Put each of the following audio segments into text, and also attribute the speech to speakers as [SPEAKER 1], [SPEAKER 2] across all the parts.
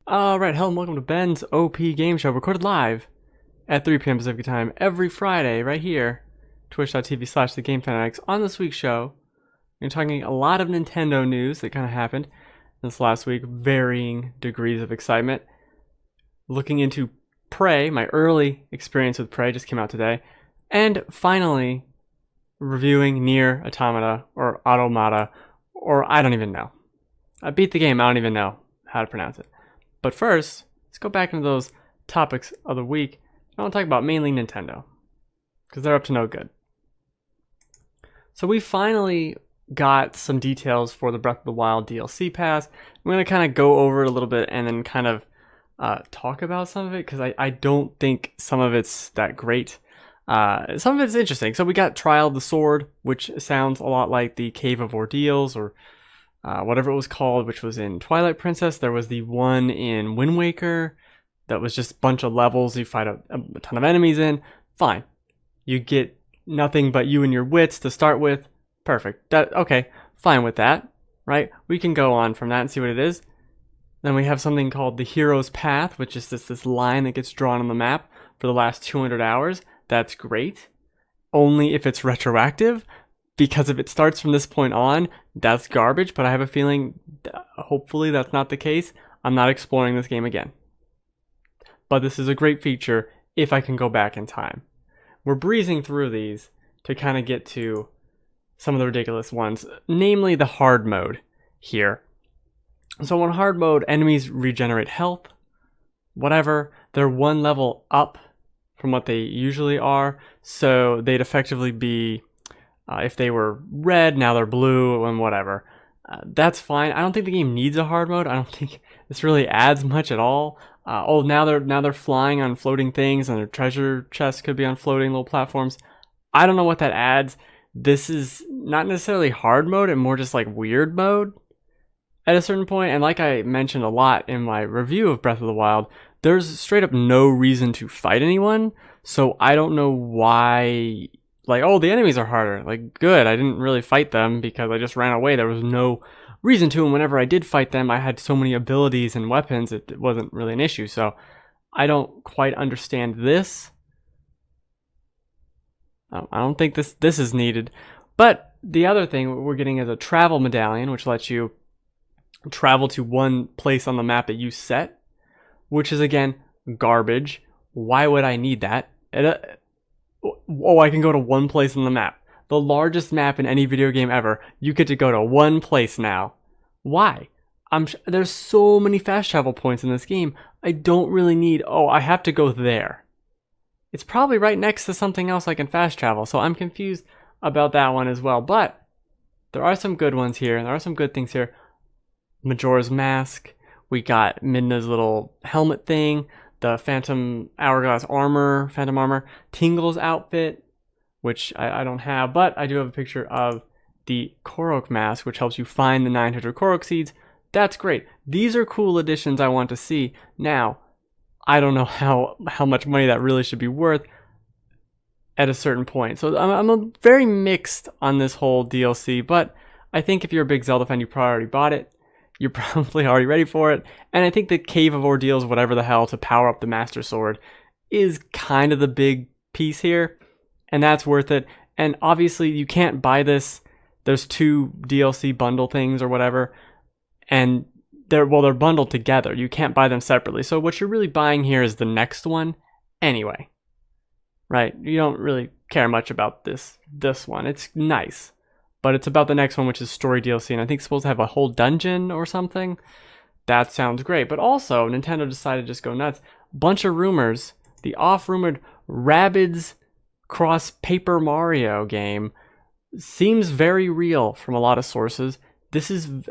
[SPEAKER 1] Alright, hello and welcome to Ben's OP Game Show, recorded live at 3 p.m. Pacific Time every Friday, right here, twitch.tv/TheGameFanatics. On this week's show, we're talking a lot of Nintendo news that kind of happened this last week, varying degrees of excitement. Looking into Prey, my early experience with Prey just came out today, and finally, reviewing Nier Automata, or Automata, or I don't even know. I beat the game, I don't even know how to pronounce it. But first, let's go back into those topics of the week. I want to talk about mainly Nintendo, because they're up to no good. So we finally got some details for the Breath of the Wild DLC pass. I'm going to kind of go over it a little bit and then kind of talk about some of it, because I don't think some of it's that great. Some of it's interesting. So we got Trial of the Sword, which sounds a lot like the Cave of Ordeals, or whatever it was called, which was in Twilight Princess. There was the one in Wind Waker that was just a bunch of levels you fight a ton of enemies in. Fine. You get nothing but you and your wits to start with. Perfect. Okay, fine with that, right? We can go on from that and see what it is. Then we have something called the Hero's Path, which is this line that gets drawn on the map for the last 200 hours. That's great. Only if it's retroactive, because if it starts from this point on, that's garbage, but I have a feeling, hopefully that's not the case. I'm not exploring this game again. But this is a great feature if I can go back in time. We're breezing through these to kind of get to some of the ridiculous ones, namely the hard mode here. So in hard mode, enemies regenerate health, whatever. They're one level up from what they usually are, so they'd effectively be, if they were red, now they're blue, and whatever. That's fine. I don't think the game needs a hard mode. I don't think this really adds much at all. Now they're flying on floating things, and their treasure chests could be on floating little platforms. I don't know what that adds. This is not necessarily hard mode, and more just like weird mode at a certain point. And like I mentioned a lot in my review of Breath of the Wild, there's straight up no reason to fight anyone. So I don't know why. Like, oh, the enemies are harder. Like, good. I didn't really fight them because I just ran away. There was no reason to. And whenever I did fight them, I had so many abilities and weapons, it wasn't really an issue. So I don't quite understand this. I don't think this is needed. But the other thing we're getting is a travel medallion, which lets you travel to one place on the map that you set, which is, again, garbage. Why would I need that? I can go to one place on the map. The largest map in any video game ever. You get to go to one place now. Why? There's so many fast travel points in this game. I don't really need, I have to go there. It's probably right next to something else I can fast travel, so I'm confused about that one as well. But there are some good ones here, and there are some good things here. Majora's Mask. We got Midna's little helmet thing. The Phantom Hourglass armor, Phantom armor, Tingle's outfit, which I don't have, but I do have a picture of the Korok mask, which helps you find the 900 Korok seeds. That's great. These are cool additions I want to see. Now, I don't know how much money that really should be worth at a certain point. So I'm very mixed on this whole DLC, but I think if you're a big Zelda fan, you probably already bought it. You're probably already ready for it. And I think the Cave of Ordeals, whatever the hell, to power up the Master Sword is kind of the big piece here. And that's worth it. And obviously, you can't buy this. There's two DLC bundle things or whatever. And they're bundled together. You can't buy them separately. So what you're really buying here is the next one anyway. Right? You don't really care much about this one. It's nice. But it's about the next one, which is Story DLC, and I think it's supposed to have a whole dungeon or something. That sounds great. But also, Nintendo decided to just go nuts. Bunch of rumors. The off-rumored Rabbids cross Paper Mario game seems very real from a lot of sources.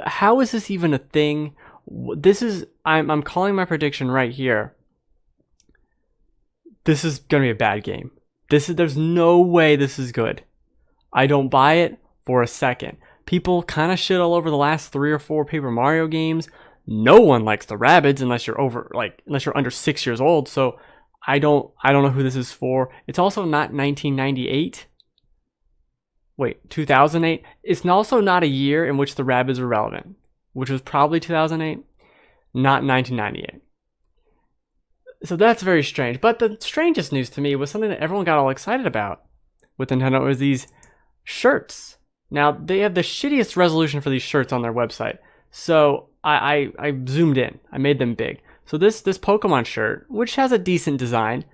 [SPEAKER 1] How is this even a thing? I'm calling my prediction right here. This is going to be a bad game. There's no way this is good. I don't buy it for a second. People kind of shit all over the last 3 or 4 Paper Mario games. No one likes the Rabbids unless you're under 6 years old. So I don't know who this is for. It's also not 1998. Wait, 2008? It's also not a year in which the Rabbids were relevant, which was probably 2008, not 1998. So that's very strange. But the strangest news to me was something that everyone got all excited about with Nintendo was these shirts. Now, they have the shittiest resolution for these shirts on their website. So I zoomed in. I made them big. So this Pokemon shirt, which has a decent design,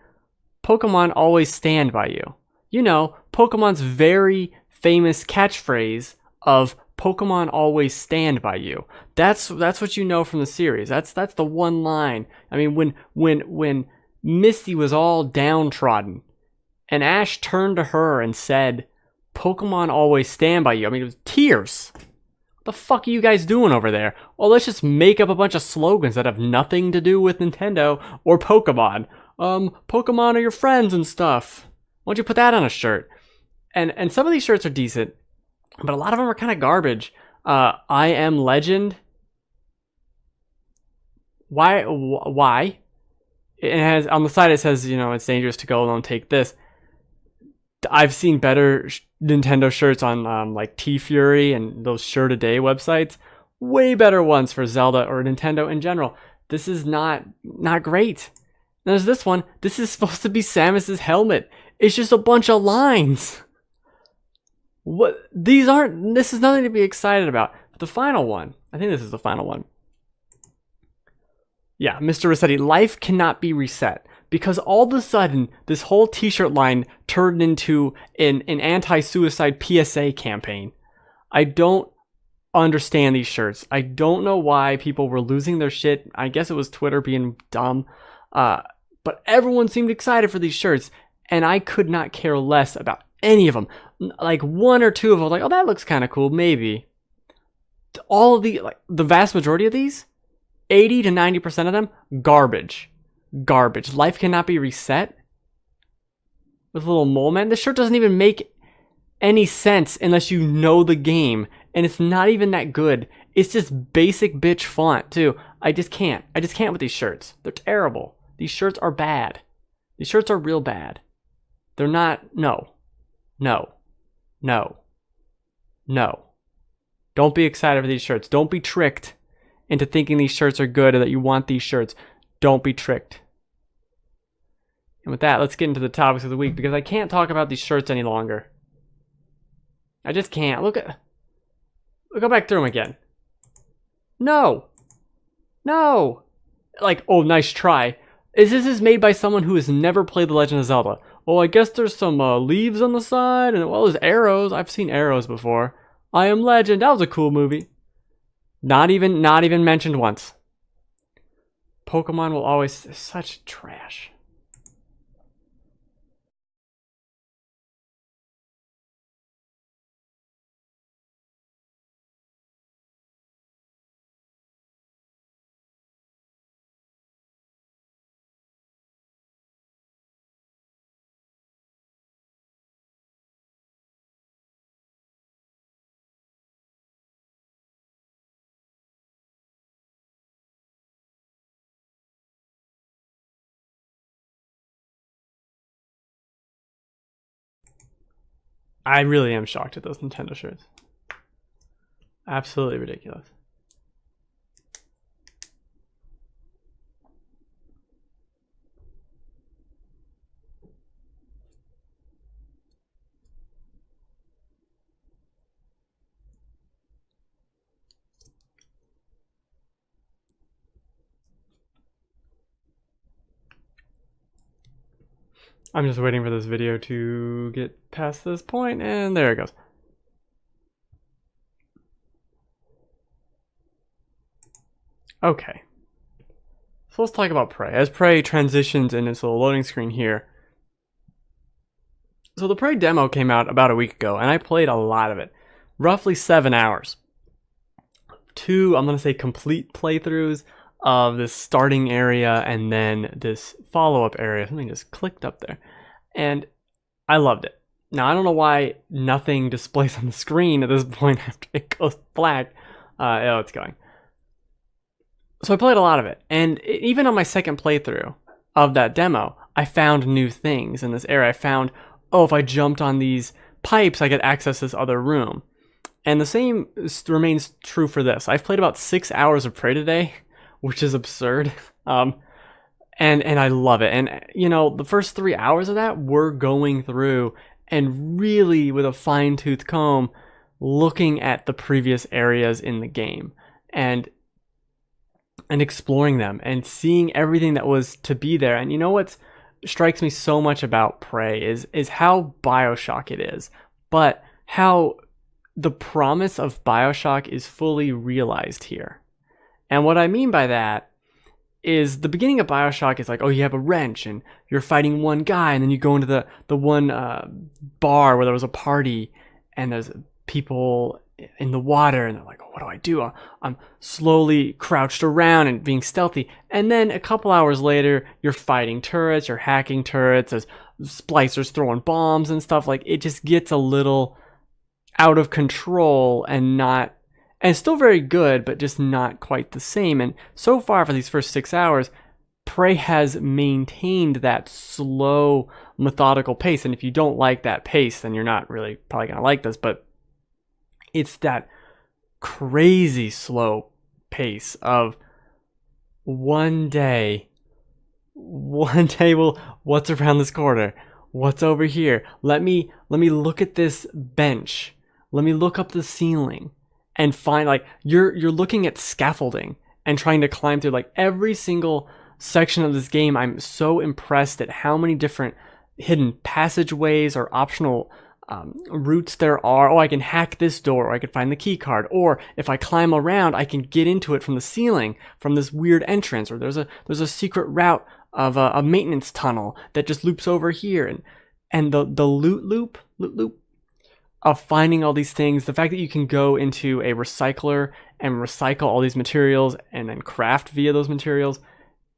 [SPEAKER 1] Pokemon always stand by you. You know, Pokemon's very famous catchphrase of Pokemon always stand by you. That's what you know from the series. That's the one line. I mean, when Misty was all downtrodden, and Ash turned to her and said, "Pokemon always stand by you." I mean, it was tears. What the fuck are you guys doing over there? Well, let's just make up a bunch of slogans that have nothing to do with Nintendo or Pokemon. Pokemon are your friends and stuff. Why don't you put that on a shirt? And some of these shirts are decent, but a lot of them are kind of garbage. I Am Legend. Why? It has on the side. It says, it's dangerous to go alone. Take this. I've seen better Nintendo shirts on like T-Fury and those Shirt a Day websites. Way better ones for Zelda or Nintendo in general. This is not great. There's this one. This is supposed to be Samus's helmet. It's just a bunch of lines. What? This is nothing to be excited about. The final one. I think this is the final one. Yeah, Mr. Rossetti. Life cannot be reset. Because all of a sudden, this whole t-shirt line turned into an anti-suicide PSA campaign. I don't understand these shirts. I don't know why people were losing their shit. I guess it was Twitter being dumb. But everyone seemed excited for these shirts. And I could not care less about any of them. Like one or two of them, like, oh, that looks kind of cool, maybe. All of the vast majority of these, 80 to 90% of them, garbage. Life cannot be reset. With a little mole man. This shirt doesn't even make any sense unless you know the game. And it's not even that good. It's just basic bitch font, too. I just can't with these shirts. They're terrible. These shirts are bad. These shirts are real bad. They're not... No. Don't be excited for these shirts. Don't be tricked into thinking these shirts are good or that you want these shirts. Don't be tricked. And with that, let's get into the topics of the week because I can't talk about these shirts any longer. I just can't. We'll go back through them again. No. Like, oh, nice try. This is made by someone who has never played The Legend of Zelda. Oh, I guess there's some leaves on the side, and well, there's arrows. I've seen arrows before. I Am Legend. That was a cool movie. Not even mentioned once. Pokemon will always... Such trash. I really am shocked at those Nintendo shirts. Absolutely ridiculous. I'm just waiting for this video to get past this point, and there it goes. Okay. So let's talk about Prey. As Prey transitions in its little loading screen here. So the Prey demo came out about a week ago, and I played a lot of it. Roughly 7 hours. 2, I'm going to say, complete playthroughs of this starting area and then this follow-up area. Something just clicked up there. And I loved it. Now, I don't know why nothing displays on the screen at this point after it goes black. Oh, it's going. So I played a lot of it. And even on my second playthrough of that demo, I found new things in this area. I found, oh, if I jumped on these pipes, I could access this other room. And the same remains true for this. I've played about 6 hours of Prey today, which is absurd. and I love it. And the first 3 hours of that, we're going through and really with a fine-tooth comb looking at the previous areas in the game and exploring them and seeing everything that was to be there. And what strikes me so much about Prey is how BioShock it is, but how the promise of BioShock is fully realized here. And what I mean by that is the beginning of BioShock is like, oh, you have a wrench and you're fighting one guy, and then you go into the one bar where there was a party and there's people in the water, and they're like, oh, what do I do? I'm slowly crouched around and being stealthy. And then a couple hours later, you're fighting turrets, you're hacking turrets, there's splicers throwing bombs and stuff. Like, it just gets a little out of control and still very good, but just not quite the same. And so far for these first 6 hours, Prey has maintained that slow, methodical pace. And if you don't like that pace, then you're not really probably going to like this, but it's that crazy slow pace of one day, what's around this corner? What's over here? Let me look at this bench. Let me look up the ceiling and find, like, you're looking at scaffolding and trying to climb through, like, every single section of this game. I'm so impressed at how many different hidden passageways or optional routes there are. Oh, I can hack this door, or I can find the key card, or if I climb around, I can get into it from the ceiling from this weird entrance, or there's a secret route of a maintenance tunnel that just loops over here, and the loot loop of finding all these things. The fact that you can go into a recycler and recycle all these materials and then craft via those materials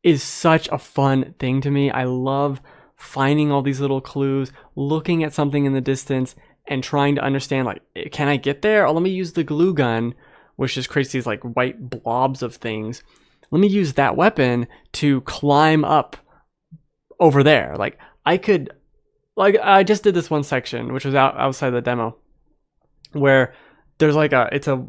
[SPEAKER 1] is such a fun thing to me. I love finding all these little clues, looking at something in the distance and trying to understand, like, can I get there? Or let me use the glue gun, which just creates these like white blobs of things. Let me use that weapon to climb up over there. Like, I just did this one section, which was outside the demo, where there's like it's a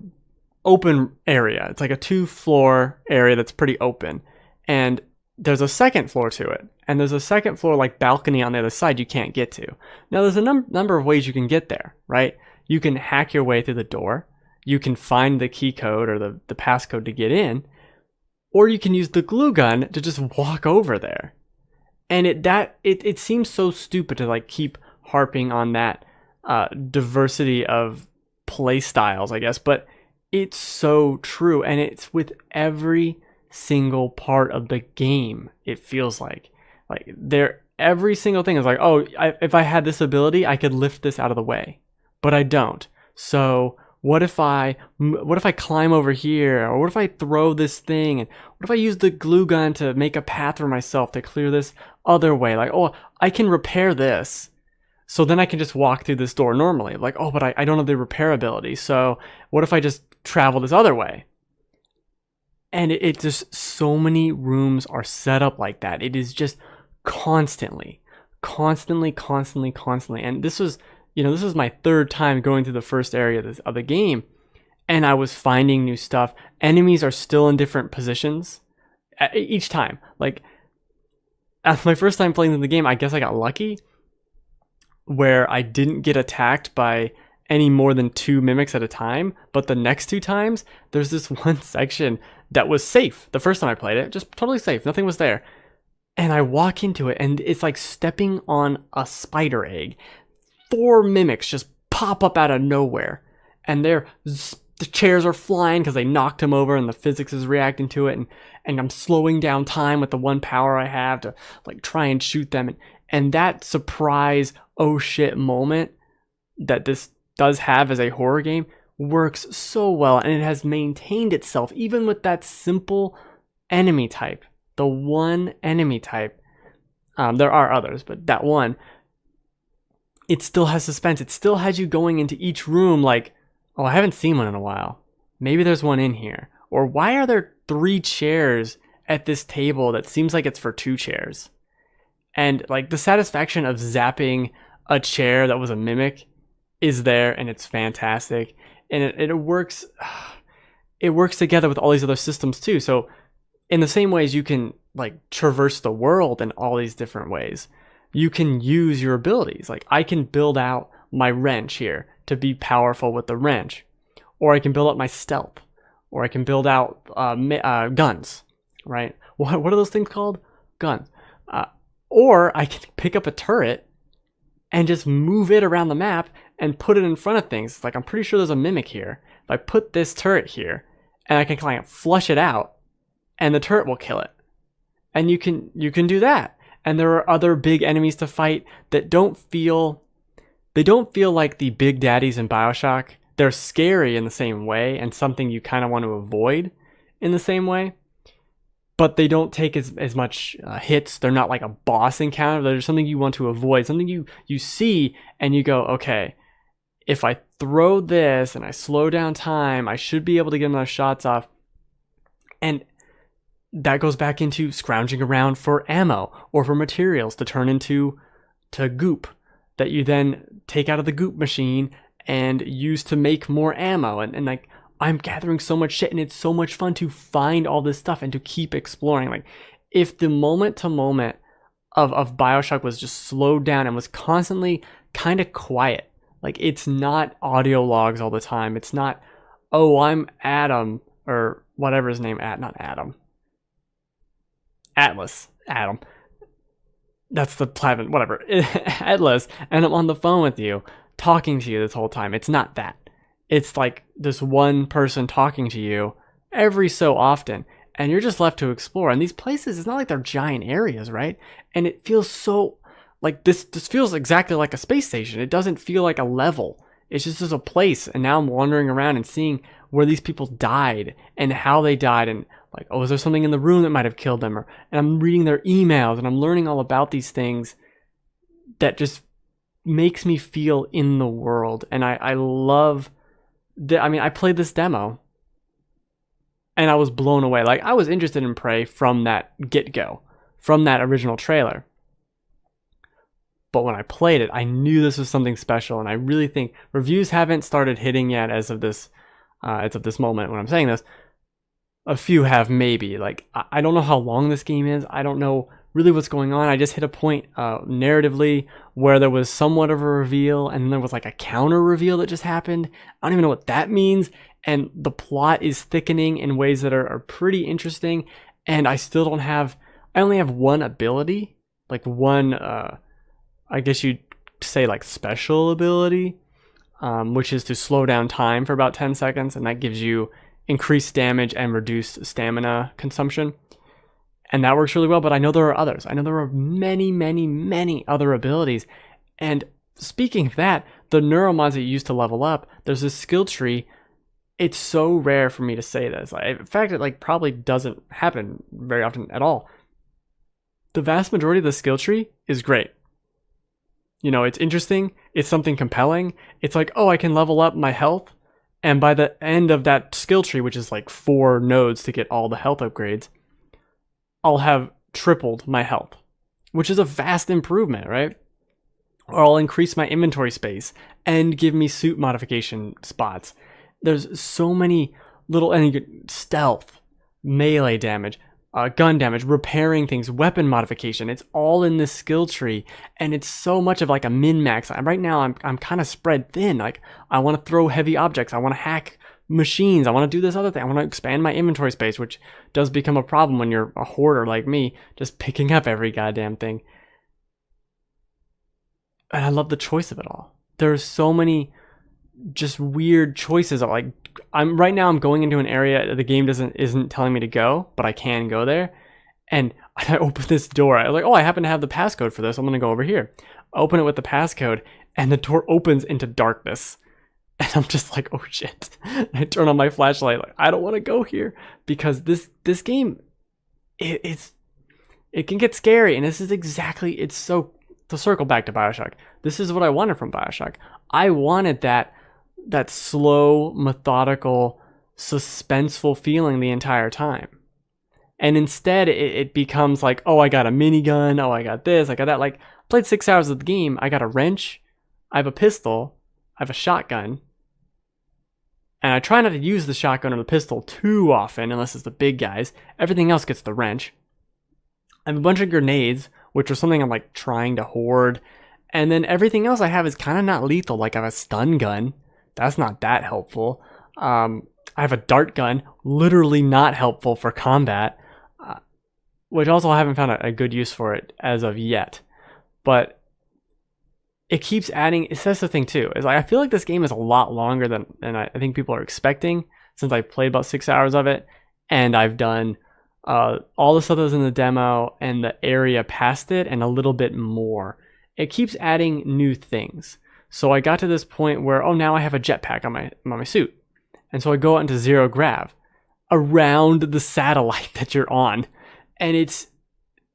[SPEAKER 1] open area. It's like a 2-floor area that's pretty open. And there's a second floor to it. And there's a second floor like balcony on the other side you can't get to. Now there's a number of ways you can get there, right? You can hack your way through the door. You can find the key code or the passcode to get in. Or you can use the glue gun to just walk over there. And it seems so stupid to like keep harping on that diversity of play styles, I guess, but it's so true, and it's with every single part of the game. It feels like every single thing is like, oh, if I had this ability, I could lift this out of the way, but I don't. So what if I climb over here, or what if I throw this thing, and what if I use the glue gun to make a path for myself to clear this other way? Like, oh, I can repair this, so then I can just walk through this door normally. Like, oh, but I don't have the repair ability, so what if I just travel this other way? And it just, so many rooms are set up like that. It is just constantly. And this was my third time going through the first area of the game, and I was finding new stuff. Enemies are still in different positions each time. Like, at my first time playing the game, I guess I got lucky where I didn't get attacked by any more than 2 mimics at a time, but the next 2 times, there's this one section that was safe. The first time I played it, just totally safe, nothing was there. And I walk into it, and it's like stepping on a spider egg. 4 mimics just pop up out of nowhere, and the chairs are flying because they knocked him over, and the physics is reacting to it, and I'm slowing down time with the one power I have to like try and shoot them, and that surprise, oh shit moment that this does have as a horror game works so well, and it has maintained itself even with that simple enemy type. The one enemy type, there are others, but that one, it still has suspense. It still has you going into each room like, oh, I haven't seen one in a while. Maybe there's one in here. Or why are there 3 chairs at this table that seems like it's for 2 chairs? And like the satisfaction of zapping a chair that was a mimic is there, and it's fantastic. And it works together with all these other systems too. So in the same ways you can like traverse the world in all these different ways. You can use your abilities. Like I can build out my wrench here to be powerful with the wrench, or I can build up my stealth, or I can build out guns, right? What are those things called? Guns. Or I can pick up a turret and just move it around the map and put it in front of things. Like I'm pretty sure there's a mimic here. If I put this turret here and I can kind of flush it out and the turret will kill it. And you can do that. And there are other big enemies to fight that don't feel like the big daddies in BioShock. They're scary in the same way and something you kind of want to avoid in the same way. But they don't take as much hits. They're not like a boss encounter. They're just something you want to avoid. Something you see and you go, okay, if I throw this and I slow down time, I should be able to get enough shots off. And that goes back into scrounging around for ammo or for materials to turn into goop that you then take out of the goop machine and use to make more ammo. And like, I'm gathering so much shit and it's so much fun to find all this stuff and to keep exploring. Like if the moment to moment of BioShock was just slowed down and was constantly kind of quiet, like it's not audio logs all the time. It's not, oh, I'm Adam or whatever his name, not Adam. Atlas, Adam. That's the platinum, whatever. Atlas, and I'm on the phone with you, talking to you this whole time. It's not that. It's like this one person talking to you every so often, and you're just left to explore. And these places, it's not like they're giant areas, right? And it feels so like this feels exactly like a space station. It doesn't feel like a level. It's just a place. And now I'm wandering around and seeing where these people died and how they died, and like, oh, is there something in the room that might have killed them? And I'm reading their emails and I'm learning all about these things that just makes me feel in the world. And I love that. I mean, I played this demo and I was blown away. Like I was interested in Prey from that get-go, from that original trailer. But when I played it, I knew this was something special. And I really think reviews haven't started hitting yet as of this moment when I'm saying this. A few have maybe. Like, I don't know how long this game is. I don't know really what's going on. I just hit a point narratively where there was somewhat of a reveal and then there was like a counter reveal that just happened. I don't even know what that means. And the plot is thickening in ways that are pretty interesting. And I still don't have, I only have one ability, like one, I guess you'd say like special ability, which is to slow down time for about 10 seconds. And that gives you increased damage and reduced stamina consumption. And that works really well, but I know there are others. I know there are many, many, many other abilities. And speaking of that, the neuromods that you use to level up, there's this skill tree. It's so rare for me to say this. In fact, it like probably doesn't happen very often at all. The vast majority of the skill tree is great. You know, it's interesting. It's something compelling. It's like, oh, I can level up my health. And by the end of that skill tree, which is like 4 nodes to get all the health upgrades, I'll have tripled my health, which is a vast improvement, right? Or I'll increase my inventory space and give me suit modification spots. There's so many little, and you get stealth, melee damage, gun damage, repairing things, weapon modification. It's all in this skill tree, and it's so much of like a min-max. Right now, I'm kind of spread thin. Like I want to throw heavy objects. I want to hack machines. I want to do this other thing. I want to expand my inventory space, which does become a problem when you're a hoarder like me, just picking up every goddamn thing. And I love the choice of it all. There's so many just weird choices. Like I'm going into an area that the game isn't telling me to go, but I can go there. And I open this door. I'm like, oh, I happen to have the passcode for this. I'm gonna go over here. I open it with the passcode, and the door opens into darkness. And I'm just like, oh shit. I turn on my flashlight, like, I don't want to go here. Because this game, it can get scary. And this is exactly, it's so, to circle back to BioShock, this is what I wanted from BioShock. I wanted that slow, methodical, suspenseful feeling the entire time. And instead, it becomes like, oh, I got a minigun, oh, I got this, I got that. Like, played 6 hours of the game, I got a wrench, I have a pistol, I have a shotgun, and I try not to use the shotgun or the pistol too often, unless it's the big guys. Everything else gets the wrench. I have a bunch of grenades, which are something I'm like trying to hoard. And then everything else I have is kind of not lethal. Like I have a stun gun. That's not that helpful. I have a dart gun, literally not helpful for combat, which also I haven't found a good use for it as of yet. But it keeps adding. That's the thing too. Is like, I feel like this game is a lot longer than I think people are expecting, since I played about 6 hours of it, and I've done all the stuff that was in the demo and the area past it and a little bit more. It keeps adding new things. So I got to this point where, oh, now I have a jetpack on my suit. And so I go out into zero grav around the satellite that you're on. And it's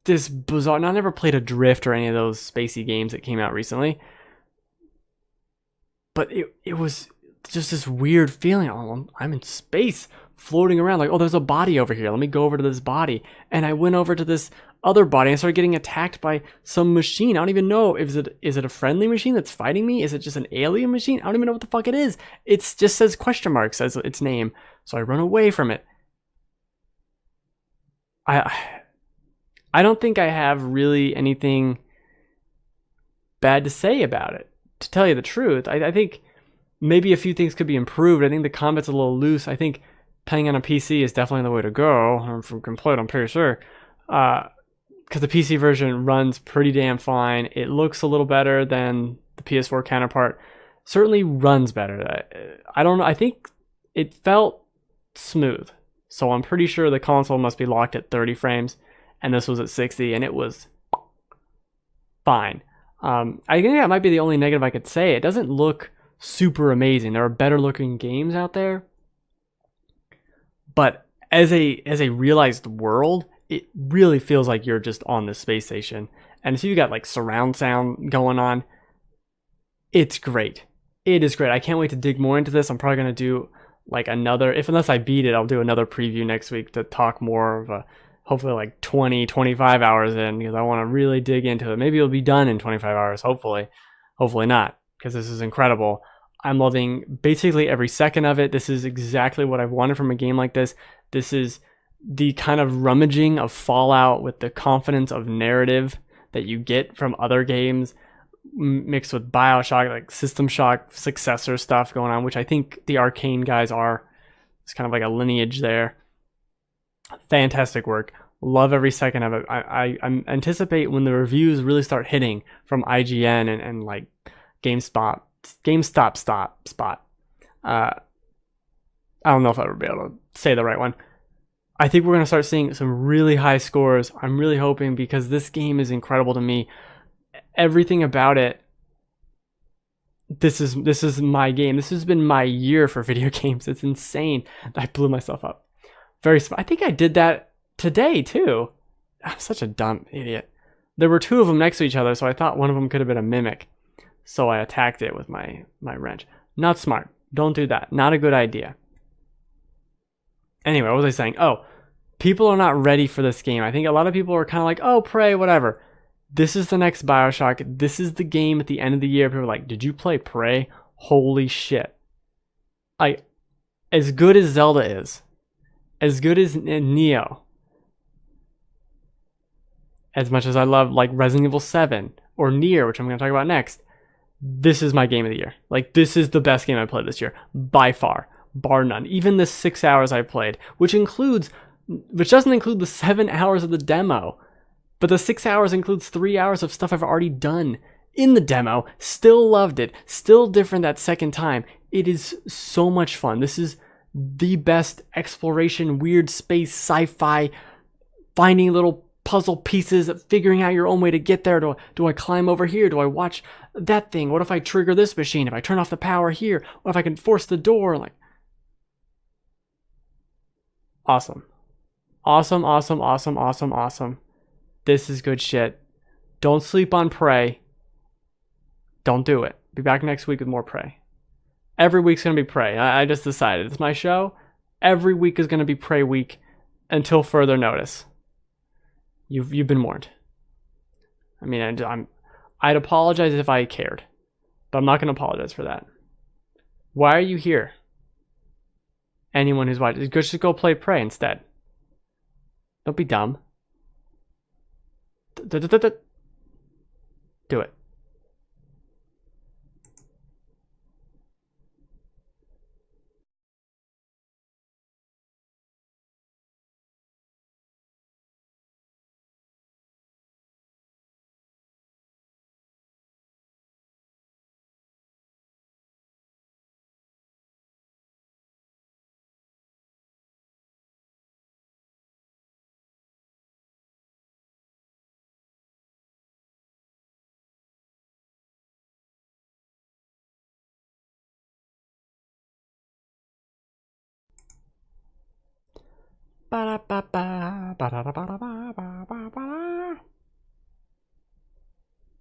[SPEAKER 1] this bizarre. And I never played Adrift or any of those spacey games that came out recently. But it was just this weird feeling. Oh, I'm in space, floating around. Like, oh, there's a body over here. Let me go over to this body. And I went over to this other body and started getting attacked by some machine. I don't even know. Is it a friendly machine that's fighting me? Is it just an alien machine? I don't even know what the fuck it is. It just says question marks as its name. So I run away from it. I don't think I have really anything bad to say about it, to tell you the truth. I think maybe a few things could be improved. I think the combat's a little loose. I think playing on a PC is definitely the way to go. From complete, I'm pretty sure. Because the PC version runs pretty damn fine. It looks a little better than the PS4 counterpart. Certainly runs better. I don't know. I think it felt smooth. So I'm pretty sure the console must be locked at 30 frames. And this was at 60. And it was fine. I think that might be the only negative I could say. It doesn't look super amazing. There are better looking games out there. But as a realized world, it really feels like you're just on the space station. And if you got like surround sound going on, it's great. It is great. I can't wait to dig more into this. I'm probably going to do like unless I beat it, I'll do another preview next week to talk more of hopefully like 25 hours in, because I want to really dig into it. Maybe it'll be done in 25 hours, hopefully not, because this is incredible. I'm loving basically every second of it. This is exactly what I've wanted from a game like this. This is the kind of rummaging of Fallout with the confidence of narrative that you get from other games, mixed with BioShock, like System Shock successor stuff going on, which I think the Arcane guys are. It's kind of like a lineage there. Fantastic work. Love every second of it. I anticipate when the reviews really start hitting from IGN and like GameSpot. I don't know if I'll ever be able to say the right one. I think we're going to start seeing some really high scores. I'm really hoping, because this game is incredible to me. Everything about it. This is my game. This has been my year for video games. It's insane. I blew myself up. I think I did that today too. I'm such a dumb idiot. There were two of them next to each other, so I thought one of them could have been a mimic. So I attacked it with my wrench. Not smart. Don't do that. Not a good idea. Anyway, what was I saying? Oh, people are not ready for this game. I think a lot of people are kind of like, oh, Prey, whatever. This is the next BioShock. This is the game at the end of the year. People are like, did you play Prey? Holy shit. As good as Zelda is, as good as Neo, as much as I love like Resident Evil 7 or Nier, which I'm going to talk about next, this is my game of the year. Like, this is the best game I played this year, by far, bar none. Even the 6 hours I played, which doesn't include the 7 hours of the demo, but the 6 hours includes 3 hours of stuff I've already done in the demo. Still loved it. Still different that second time. It is so much fun. This is the best exploration, weird space, sci-fi, finding little puzzle pieces, figuring out your own way to get there. Do I climb over here? Do I watch that thing? What if I trigger this machine? If I turn off the power here? What if I can force the door? Like, awesome. Awesome, awesome, awesome, awesome, awesome. This is good shit. Don't sleep on Prey. Don't do it. Be back next week with more Prey. Every week's going to be Prey. I just decided. It's my show. Every week is going to be Prey week until further notice. You've been warned. I mean, I'd apologize if I cared, but I'm not going to apologize for that. Why are you here? Anyone who's watching, just go play Prey instead. Don't be dumb. Do it.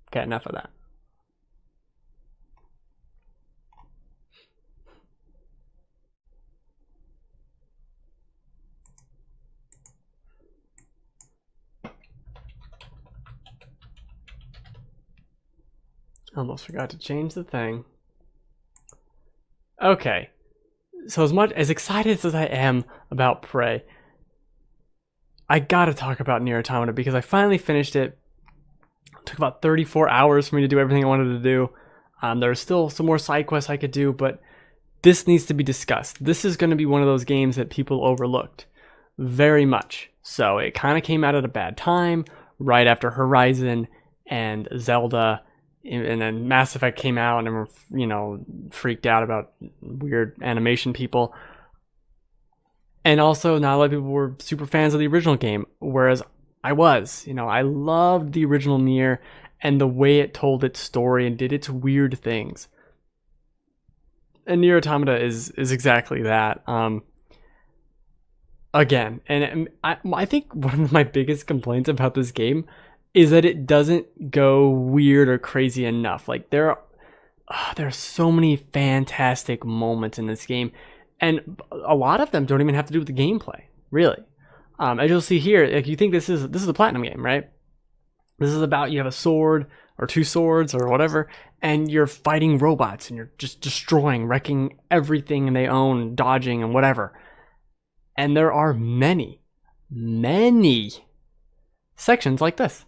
[SPEAKER 1] Okay, enough of that. Almost forgot to change the thing. Okay. So as excited as I am about Prey, I gotta talk about Nier Automata because I finally finished it. It took about 34 hours for me to do everything I wanted to do. There are still some more side quests I could do, but this needs to be discussed. This is going to be one of those games that people overlooked very much. So it kind of came out at a bad time, right after Horizon and Zelda, and then Mass Effect came out, and we're freaked out about weird animation people. And also, not a lot of people were super fans of the original game, whereas I was. I loved the original Nier and the way it told its story and did its weird things. And Nier Automata is exactly that. Again, and I think one of my biggest complaints about this game is that it doesn't go weird or crazy enough. Like there are so many fantastic moments in this game, and a lot of them don't even have to do with the gameplay, really. As you'll see here, like you think this is a platinum game, right? This is about you have a sword or two swords or whatever, and you're fighting robots and you're just destroying, wrecking everything they own, dodging and whatever. And there are many sections like this,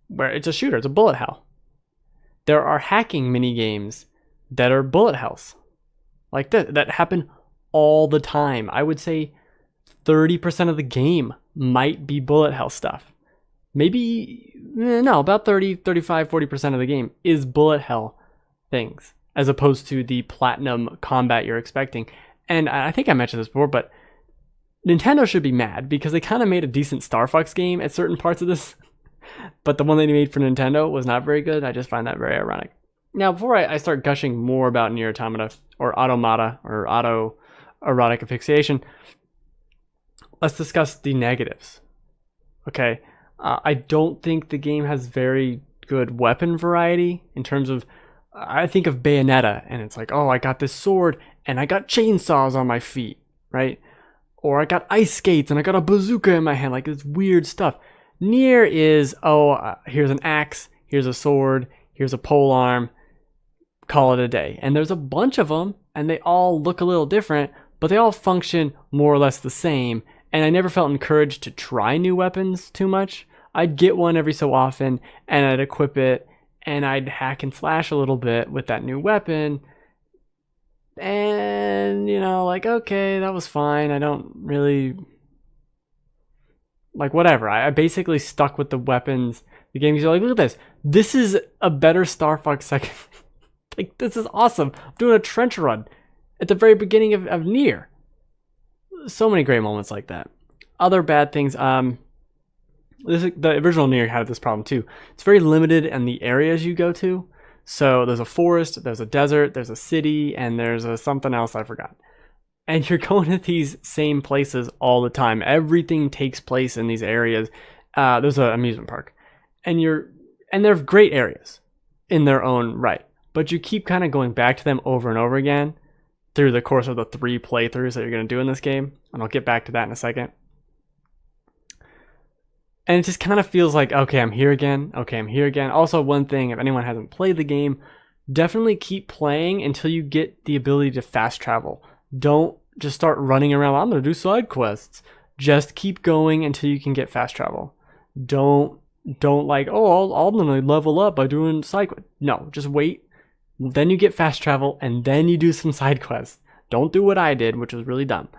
[SPEAKER 1] where it's a shooter, it's a bullet hell. There are hacking mini games that are bullet hells, like this, that happen all the time. I would say 30% of the game might be bullet hell stuff. About 30, 35, 40% of the game is bullet hell things, as opposed to the platinum combat you're expecting. And I think I mentioned this before, but Nintendo should be mad because they kind of made a decent Star Fox game at certain parts of this, but the one they made for Nintendo was not very good. I just find that very ironic. Now, before I start gushing more about Nier Automata, or Automata, or autoerotic asphyxiation, let's discuss the negatives. Okay, I don't think the game has very good weapon variety in terms of, I think of Bayonetta, and it's like, oh, I got this sword, and I got chainsaws on my feet, right? Or I got ice skates, and I got a bazooka in my hand, like this weird stuff. Nier is, here's an axe, here's a sword, here's a pole arm, call it a day. And there's a bunch of them, and they all look a little different, but they all function more or less the same. And I never felt encouraged to try new weapons too much. I'd get one every so often, and I'd equip it, and I'd hack and slash a little bit with that new weapon. And, okay, that was fine. I don't really... whatever. I basically stuck with the weapons. The game's like, look at this. This is a better Star Fox second. This is awesome. I'm doing a trench run at the very beginning of Nier. So many great moments like that. Other bad things, the original Nier had this problem too. It's very limited in the areas you go to. So there's a forest, there's a desert, there's a city, and there's something else I forgot. And you're going to these same places all the time. Everything takes place in these areas. There's an amusement park, and they're great areas in their own right. But you keep kind of going back to them over and over again through the course of the 3 playthroughs that you're going to do in this game. And I'll get back to that in a second. And it just kind of feels like, okay, I'm here again. Okay, I'm here again. Also, one thing, if anyone hasn't played the game, definitely keep playing until you get the ability to fast travel. Don't just start running around, I'm going to do side quests. Just keep going until you can get fast travel. Don't Don't like, oh, I'll gonna level up by doing side quests. No, just wait. Then you get fast travel, and then you do some side quests. Don't do what I did, which was really dumb.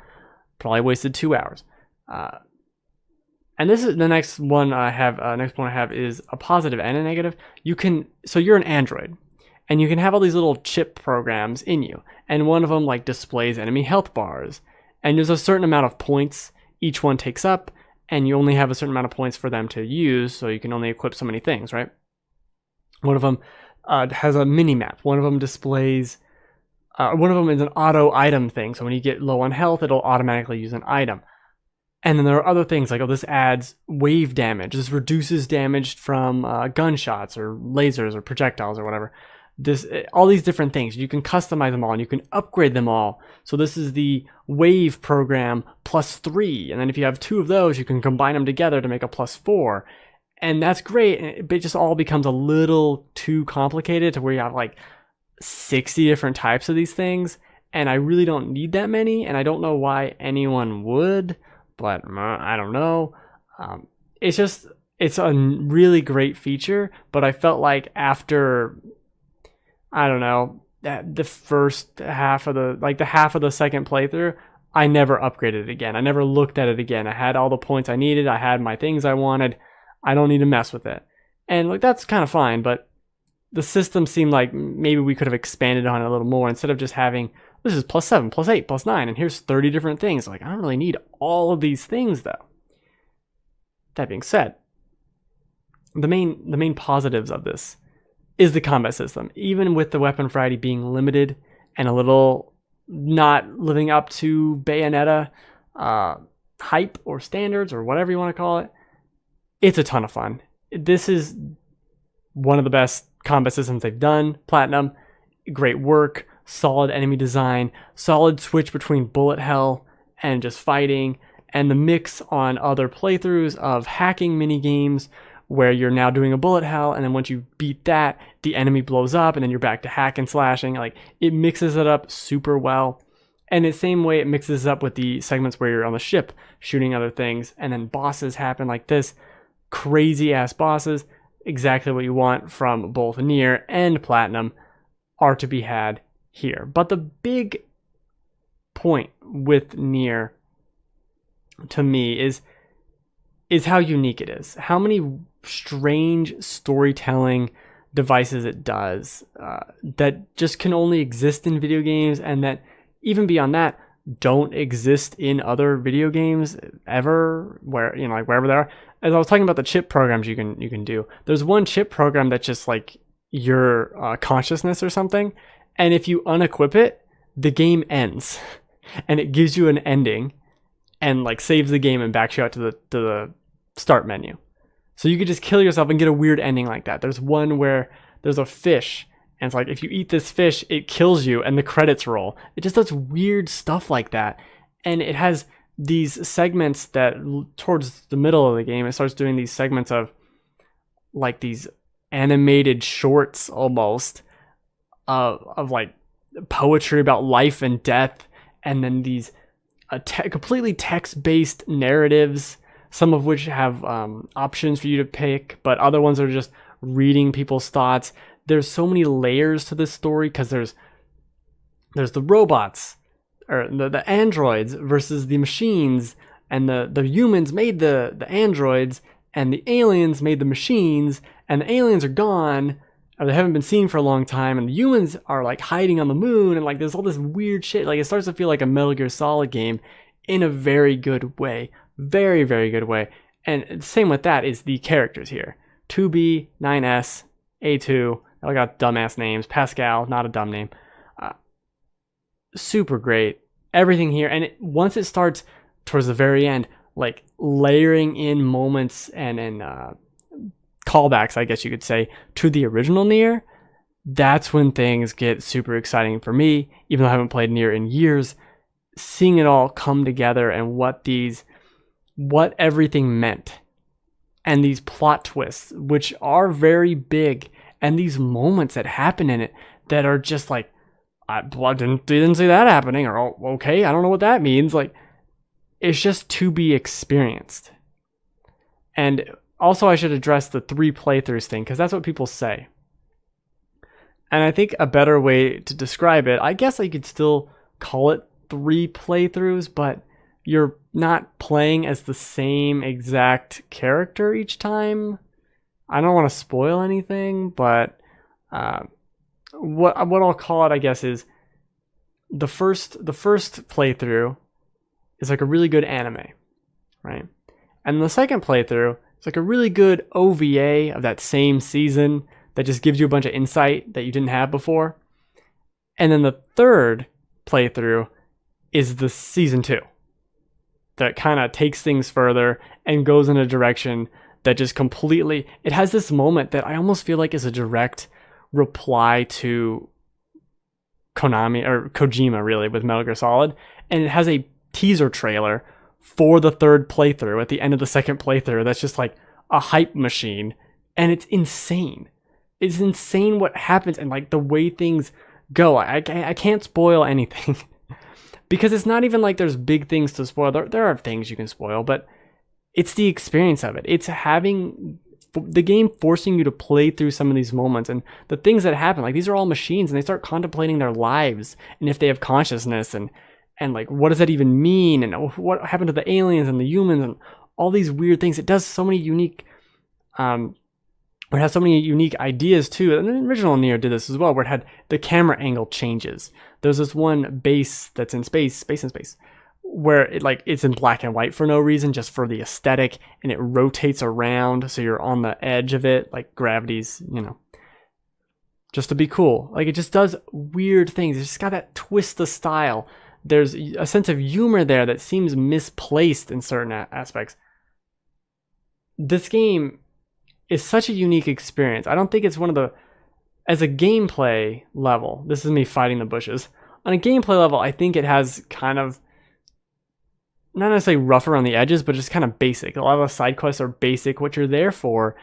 [SPEAKER 1] Probably wasted 2 hours. And this is the next one I have. Next point I have is a positive and a negative. So you're an android, and you can have all these little chip programs in you, and one of them like displays enemy health bars, and there's a certain amount of points each one takes up, and you only have a certain amount of points for them to use, so you can only equip so many things, right? One of them has a mini map. One of them displays. One of them is an auto item thing, so when you get low on health, it'll automatically use an item. And then there are other things like, oh, this adds wave damage. This reduces damage from gunshots or lasers or projectiles or whatever. All these different things. You can customize them all and you can upgrade them all. So this is the wave program +3. And then if you have 2 of those, you can combine them together to make a +4. And that's great, but it just all becomes a little too complicated to where you have like 60 different types of these things. And I really don't need that many, and I don't know why anyone would. But I don't know. It's a really great feature, but I felt like after, I don't know, the first half of the second playthrough, I never upgraded it again. I never looked at it again. I had all the points I needed. I had my things I wanted. I don't need to mess with it. And like, that's kind of fine, but the system seemed like maybe we could have expanded on it a little more instead of just having, this is +7, +8, +9, and here's 30 different things. Like, I don't really need all of these things, though. That being said, the main positives of this is the combat system. Even with the weapon variety being limited and a little not living up to Bayonetta hype or standards or whatever you want to call it, it's a ton of fun. This is one of the best combat systems they've done. Platinum, great work. Solid enemy design, solid switch between bullet hell and just fighting, and the mix on other playthroughs of hacking mini games where you're now doing a bullet hell, and then once you beat that, the enemy blows up, and then you're back to hack and slashing. Like, it mixes it up super well. And the same way it mixes up with the segments where you're on the ship shooting other things, and then bosses happen like this. Crazy ass bosses, exactly what you want from both Nier and Platinum, are to be had here. But the big point with Nier to me is how unique it is. How many strange storytelling devices it does that just can only exist in video games, and that even beyond that don't exist in other video games ever, where, you know, like wherever they are. As I was talking about the chip programs you can do, there's one chip program that's just like your consciousness or something. And if you unequip it, the game ends, and it gives you an ending, and like saves the game and backs you out to the start menu. So you could just kill yourself and get a weird ending like that. There's one where there's a fish, and it's like, if you eat this fish, it kills you, and the credits roll. It just does weird stuff like that, and it has these segments that towards the middle of the game, it starts doing these segments of like these animated shorts almost. Of like poetry about life and death, and then these completely text-based narratives, some of which have options for you to pick, but other ones are just reading people's thoughts. There's so many layers to this story, because there's the robots, or the androids versus the machines, and the humans made the androids, and the aliens made the machines, and the aliens are gone, or they haven't been seen for a long time, and the humans are like hiding on the moon, and like there's all this weird shit. Like, it starts to feel like a Metal Gear Solid game in a very good way. Very, very good way. And same with that is the characters here. 2B, 9S, A2, they all got dumbass names. Pascal, not a dumb name. Super great. Everything here. And once it starts towards the very end, like layering in moments and callbacks, I guess you could say, to the original Nier, that's when things get super exciting for me, even though I haven't played Nier in years. Seeing it all come together, and what everything meant, and these plot twists, which are very big, and these moments that happen in it that are just like, I didn't see that happening, or, oh, okay, I don't know what that means. Like, it's just to be experienced. And Also, I should address the 3 playthroughs thing, because that's what people say. And I think a better way to describe it, I guess I could still call it 3 playthroughs, but you're not playing as the same exact character each time. I don't want to spoil anything, but what I'll call it, I guess, is the first playthrough is like a really good anime, right? And the second playthrough is like a really good OVA of that same season that just gives you a bunch of insight that you didn't have before. And then the third playthrough is the season 2 that kind of takes things further and goes in a direction that just completely, it has this moment that I almost feel like is a direct reply to Konami or Kojima, really, with Metal Gear Solid. And it has a teaser trailer for the third playthrough at the end of the second playthrough that's just like a hype machine, and it's insane. It's insane what happens and like the way things go. I can't spoil anything because it's not even like there's big things to spoil. There are things you can spoil, but it's the experience of it. It's having the game forcing you to play through some of these moments and the things that happen. Like, these are all machines, and they start contemplating their lives and if they have consciousness and like, what does that even mean? And what happened to the aliens and the humans and all these weird things. It does so many unique, it has so many unique ideas too. And the original Nier did this as well, where it had the camera angle changes. There's this one base that's in space in space, where it's in black and white for no reason, just for the aesthetic, and it rotates around so you're on the edge of it, like gravity's, just to be cool. Like, it just does weird things. It's just got that twist of style. There's a sense of humor there that seems misplaced in certain aspects. This game is such a unique experience. I don't think it's one of the, as a gameplay level, this is me fighting the bushes. On a gameplay level, I think it has kind of, not necessarily rough around the edges, but just kind of basic. A lot of the side quests are basic. What you're there for,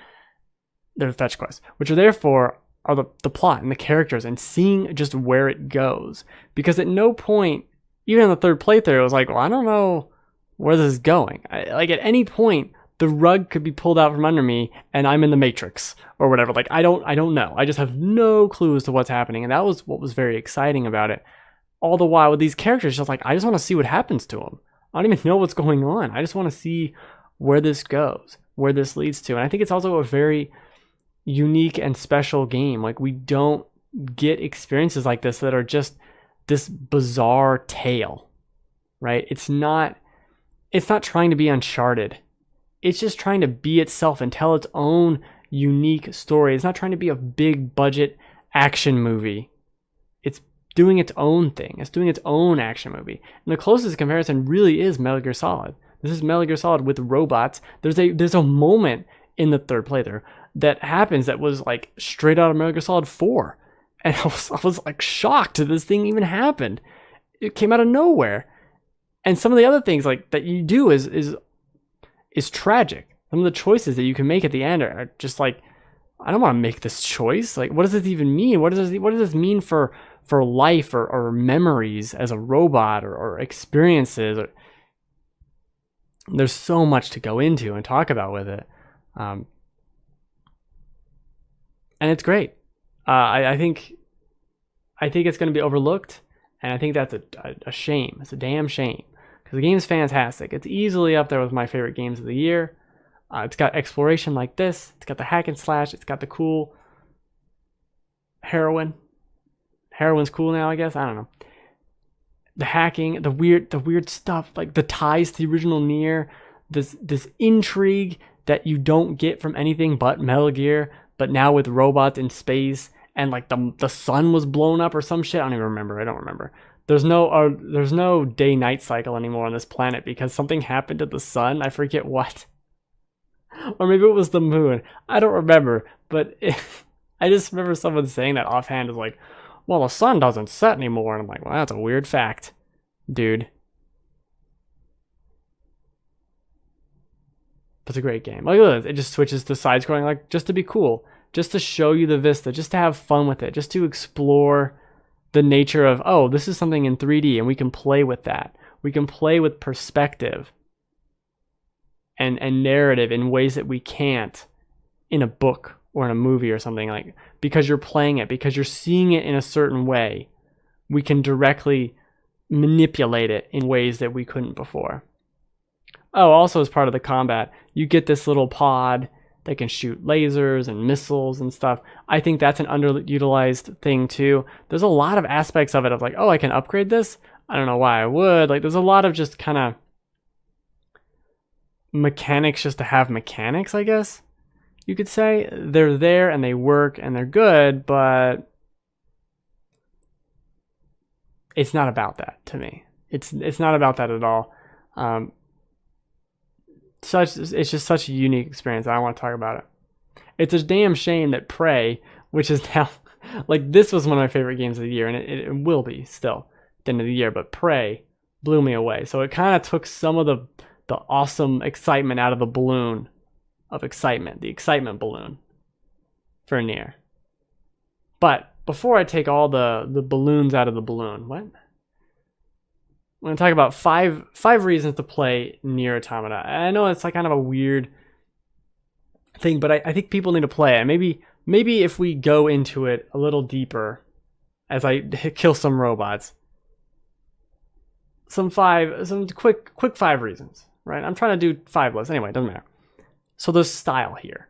[SPEAKER 1] they're fetch quests. What you're there for are the plot and the characters and seeing just where it goes. Because at no point, even in the third playthrough, I was like, well, I don't know where this is going. Like, at any point, the rug could be pulled out from under me and I'm in the Matrix or whatever. Like, I don't know. I just have no clue as to what's happening. And that was what was very exciting about it. All the while with these characters, just like, I just want to see what happens to them. I don't even know what's going on. I just want to see where this goes, where this leads to. And I think it's also a very unique and special game. Like, we don't get experiences like this that are just this bizarre tale, right? It's not trying to be Uncharted. It's just trying to be itself and tell its own unique story. It's not trying to be a big budget action movie. It's doing its own thing. It's doing its own action movie. And the closest comparison really is Metal Gear Solid. This is Metal Gear Solid with robots. There's a moment in the third playthrough that happens that was like straight out of Metal Gear Solid 4. And I was like shocked that this thing even happened. It came out of nowhere. And some of the other things like that you do is tragic. Some of the choices that you can make at the end are just like, I don't want to make this choice. Like, what does this even mean? What does this mean for life or memories as a robot or experiences? There's so much to go into and talk about with it. And it's great. I think it's going to be overlooked, and I think that's a shame. It's a damn shame, because the game's fantastic. It's easily up there with my favorite games of the year. It's got exploration like this. It's got the hack and slash. It's got the cool heroine. Heroine's cool now, I guess. I don't know. The hacking, the weird stuff, like the ties to the original Nier. This intrigue that you don't get from anything but Metal Gear, but now with robots in space. And like the sun was blown up or some shit. I don't even remember. I don't remember. There's no day-night cycle anymore on this planet because something happened to the sun. I forget what. Or maybe it was the moon. I don't remember. But I just remember someone saying that offhand. Is like, well, the sun doesn't set anymore. And I'm like, well, that's a weird fact, dude. But it's a great game. Look at this. It just switches to side-scrolling, like, just to be cool. Just to show you the vista, just to have fun with it, just to explore the nature of, oh, this is something in 3D and we can play with that. We can play with perspective and narrative in ways that we can't in a book or in a movie or something. Like, because you're playing it, because you're seeing it in a certain way, we can directly manipulate it in ways that we couldn't before. Oh, also as part of the combat, you get this little pod that can shoot lasers and missiles and stuff. I think that's an underutilized thing too. There's a lot of aspects of it of like, oh, I can upgrade this. I don't know why I would. Like, there's a lot of just kind of mechanics just to have mechanics, I guess you could say. They're there and they work and they're good, but it's not about that to me. It's not about that at all. It's just such a unique experience. I want to talk about it. It's a damn shame that Prey, which is now like, this was one of my favorite games of the year, and it will be still at the end of the year, but Prey blew me away. So it kind of took some of the awesome excitement out of the balloon of excitement, the excitement balloon for Nier. But before I take all the balloons out of the balloon, what? I'm going to talk about five reasons to play Nier Automata. I know it's like kind of a weird thing, but I think people need to play it. And maybe if we go into it a little deeper as I kill some robots, some quick 5 reasons, right? I'm trying to do 5 lists. Anyway, it doesn't matter. So there's style here.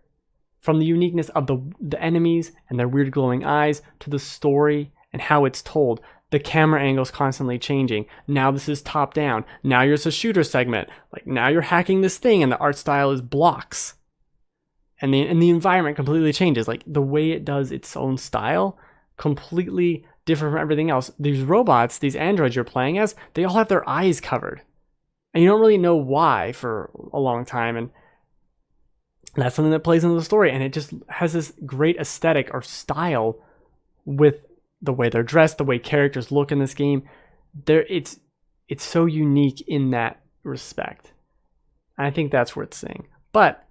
[SPEAKER 1] From the uniqueness of the enemies and their weird glowing eyes to the story and how it's told. The camera angle's constantly changing. Now this is top down. Now you're a shooter segment. Like, now you're hacking this thing and the art style is blocks. And the environment completely changes. Like, the way it does its own style, completely different from everything else. These robots, these androids you're playing as, they all have their eyes covered. And you don't really know why for a long time. And that's something that plays into the story. And it just has this great aesthetic or style with the way they're dressed, the way characters look in this game. It's so unique in that respect. I think that's worth seeing. But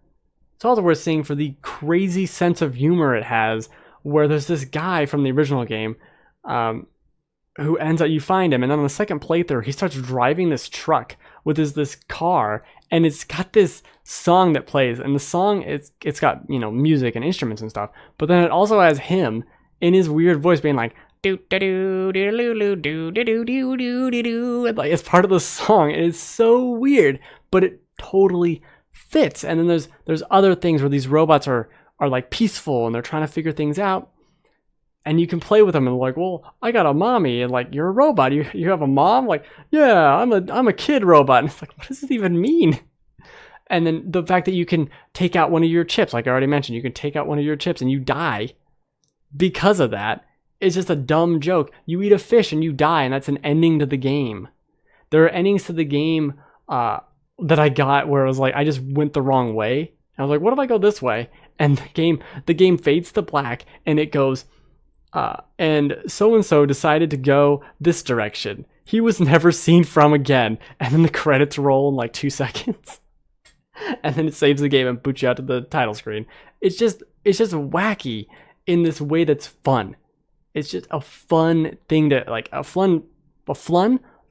[SPEAKER 1] it's also worth seeing for the crazy sense of humor it has, where there's this guy from the original game who ends up, you find him, and then on the second playthrough, he starts driving this truck with this car, and it's got this song that plays, and the song, it's got, music and instruments and stuff, but then it also has him in his weird voice being like, do do do do do do do do do do do do, like, it's part of the song, and it's so weird, but it totally fits. And then there's other things where these robots are like peaceful and they're trying to figure things out, and you can play with them and like, well, I got a mommy, and like, you're a robot, you have a mom, like, yeah, I'm a kid robot, and it's like, what does this even mean? And then the fact that you can take out one of your chips, like I already mentioned, you can take out one of your chips and you die because of that. It's just a dumb joke. You eat a fish and you die, and that's an ending to the game. There are endings to the game that I got where it was like, I just went the wrong way. I was like, what if I go this way? And the game fades to black, and it goes, and so-and-so decided to go this direction. He was never seen from again. And then the credits roll in like 2 seconds. And then it saves the game and boots you out to the title screen. It's just wacky in this way that's fun. It's just a fun thing to, like, a fun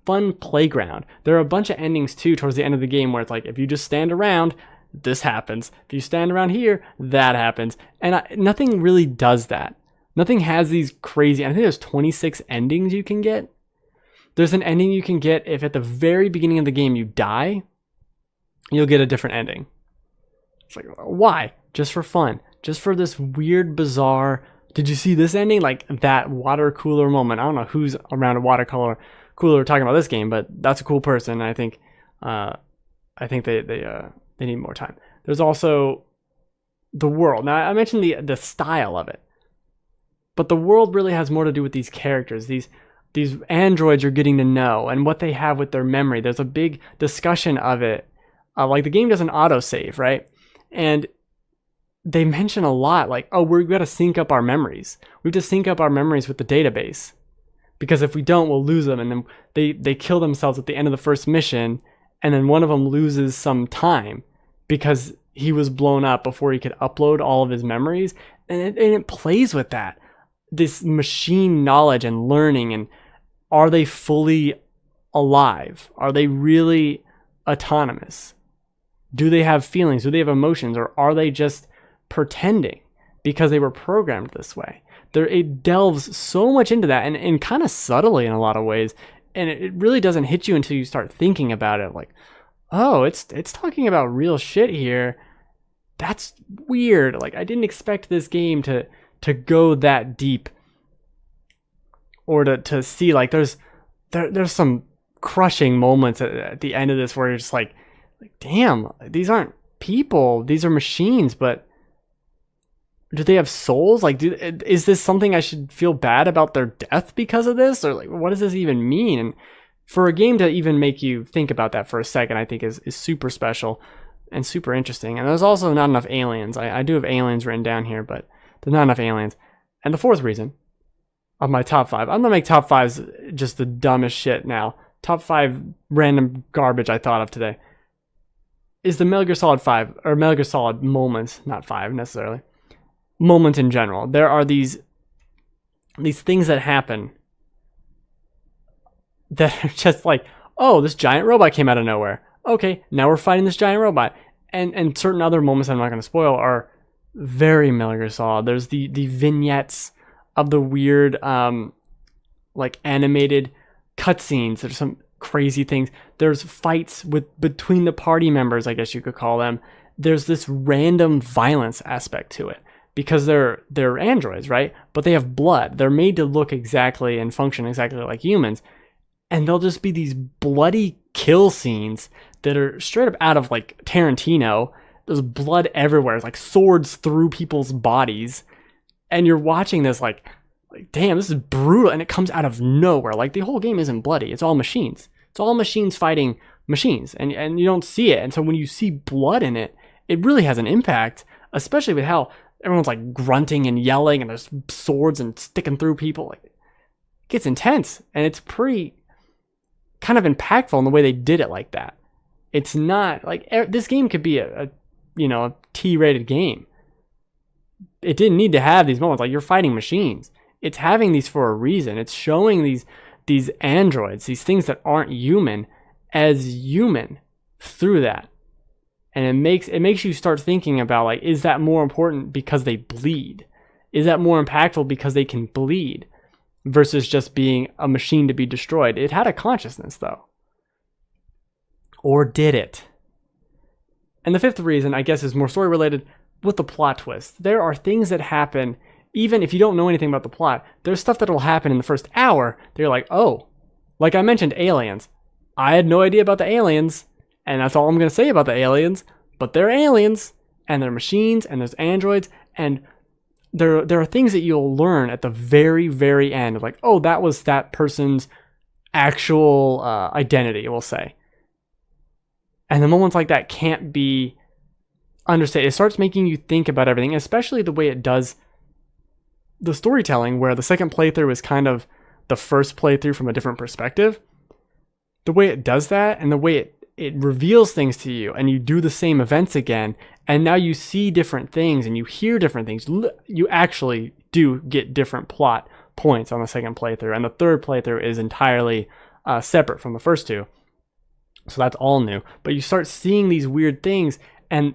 [SPEAKER 1] playground. There are a bunch of endings too towards the end of the game where it's like, if you just stand around, this happens. If you stand around here, that happens. And nothing really does that. Nothing has these crazy, I think there's 26 endings you can get. There's an ending you can get if at the very beginning of the game you die, you'll get a different ending. It's like, why? Just for fun. Just for this weird, bizarre, did you see this ending? Like that water cooler moment. I don't know who's around a water cooler talking about this game, but that's a cool person. I think they need more time. There's also the world. Now, I mentioned the style of it, but the world really has more to do with these characters. These androids you're getting to know and what they have with their memory. There's a big discussion of it. Like, the game doesn't autosave, right? And they mention a lot, like, oh, we've got to sync up our memories. We have to sync up our memories with the database, because if we don't, we'll lose them. And then they kill themselves at the end of the first mission, and then one of them loses some time because he was blown up before he could upload all of his memories. And it plays with that. This machine knowledge and learning, and are they fully alive? Are they really autonomous? Do they have feelings? Do they have emotions? Or are they just pretending because they were programmed this way? It delves so much into that, and kind of subtly in a lot of ways. And it really doesn't hit you until you start thinking about it. Like, oh, it's talking about real shit here. That's weird. Like, I didn't expect this game to go that deep, or to see, like, there's some crushing moments at the end of this where you're just like, damn, these aren't people, these are machines, but do they have souls? Like, is this something I should feel bad about their death because of this? Or like, what does this even mean? And for a game to even make you think about that for a second, I think is super special and super interesting. And there's also not enough aliens. I do have aliens written down here, but there's not enough aliens. And the fourth reason of my top 5, I'm gonna make top 5s just the dumbest shit now. Top 5 random garbage I thought of today is the Metal Gear Solid 5, or Metal Gear Solid moments, not 5 necessarily. Moments in general. There are these things that happen that are just like, oh, this giant robot came out of nowhere. Okay, now we're fighting this giant robot. And certain other moments I'm not going to spoil are very Metal Gear Solid. There's the vignettes of the weird like animated cutscenes. There's some crazy things. There's fights between the party members, I guess you could call them. There's this random violence aspect to it, because they're androids, right? But they have blood. They're made to look exactly and function exactly like humans. And there'll just be these bloody kill scenes that are straight up out of like Tarantino. There's blood everywhere. It's like swords through people's bodies. And you're watching this like, damn, this is brutal. And it comes out of nowhere. Like, the whole game isn't bloody. It's all machines. It's all machines fighting machines. And you don't see it. And so when you see blood in it, it really has an impact, especially with how everyone's like grunting and yelling and there's swords and sticking through people. Like, it gets intense, and it's pretty kind of impactful in the way they did it like that. It's not like this game could be a T-rated game. It didn't need to have these moments. Like, you're fighting machines. It's having these for a reason. It's showing these androids, these things that aren't human, as human through that. And it makes you start thinking about, like, is that more important because they bleed? Is that more impactful because they can bleed versus just being a machine to be destroyed? It had a consciousness, though. Or did it? And the fifth reason, I guess, is more story related with the plot twist. There are things that happen, even if you don't know anything about the plot, there's stuff that will happen in the first hour that you're like, oh, like I mentioned aliens. I had no idea about the aliens, and that's all I'm going to say about the aliens, but they're aliens, and they're machines, and there's androids, and there are things that you'll learn at the very, very end of, like, oh, that was that person's actual identity, we'll say. And the moments like that can't be understated. It starts making you think about everything, especially the way it does the storytelling, where the second playthrough is kind of the first playthrough from a different perspective. The way it does that, and the way it reveals things to you, and you do the same events again, and now you see different things and you hear different things. You actually do get different plot points on the second playthrough, and the third playthrough is entirely separate from the first two. So that's all new. But you start seeing these weird things, and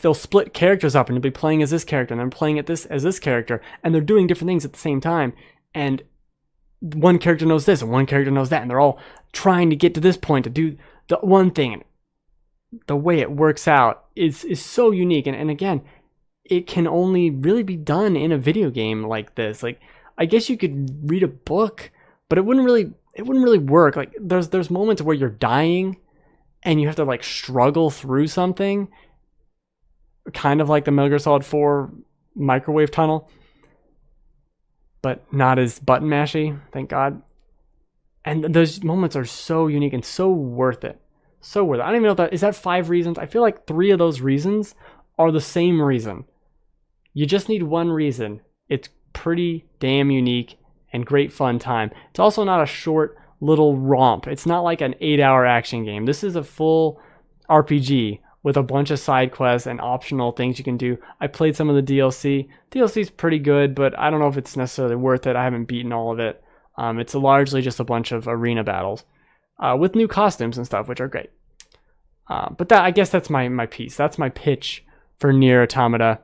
[SPEAKER 1] they'll split characters up, and you'll be playing as this character, and then playing as this character, and they're doing different things at the same time. And one character knows this, and one character knows that, and they're all trying to get to this point to do the one thing. The way it works out is so unique, and again, it can only really be done in a video game like this. Like, I guess you could read a book, but it wouldn't really work. Like, there's moments where you're dying and you have to like struggle through something, kind of like the Metal Gear Solid 4 microwave tunnel, but not as button mashy, thank God. And those moments are so unique and so worth it. So worth it. I don't even know if is that 5 reasons. I feel like 3 of those reasons are the same reason. You just need one reason. It's pretty damn unique and great fun time. It's also not a short little romp. It's not like an 8-hour action game. This is a full RPG with a bunch of side quests and optional things you can do. I played some of the DLC. DLC's pretty good, but I don't know if it's necessarily worth it. I haven't beaten all of it. It's largely just a bunch of arena battles with new costumes and stuff, which are great. But that, I guess that's my piece. That's my pitch for Nier Automata.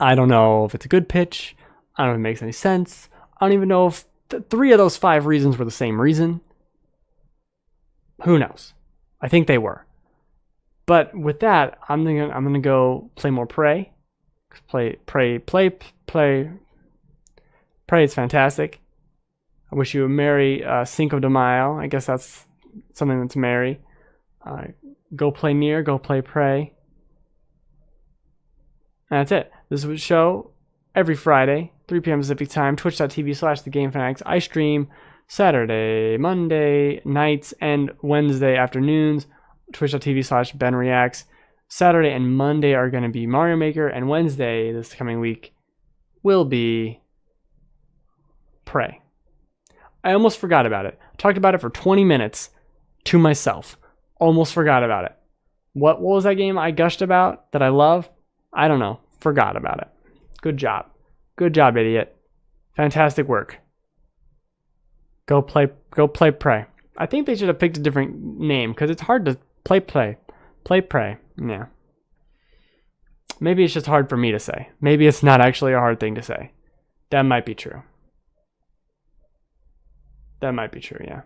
[SPEAKER 1] I don't know if it's a good pitch. I don't know if it makes any sense. I don't even know if three of those 5 reasons were the same reason. Who knows? I think they were. But with that, I'm gonna go play more Prey. Prey is fantastic. I wish you a merry Cinco de Mayo. I guess that's something that's merry. Go play Nier, go play Prey. And that's it. This was a show every Friday, 3 p.m. Pacific time, twitch.tv/thegamefanatics. I stream Saturday, Monday nights, and Wednesday afternoons, twitch.tv/BenReacts. Saturday and Monday are going to be Mario Maker, and Wednesday, this coming week, will be Prey. I almost forgot about it. I talked about it for 20 minutes to myself. Almost forgot about it. What was that game I gushed about that I love? I don't know. Forgot about it. Good job. Good job, idiot. Fantastic work. Go play Prey. I think they should have picked a different name because it's hard to play Prey. Yeah. Maybe it's just hard for me to say. Maybe it's not actually a hard thing to say. That might be true. That might be true, yeah.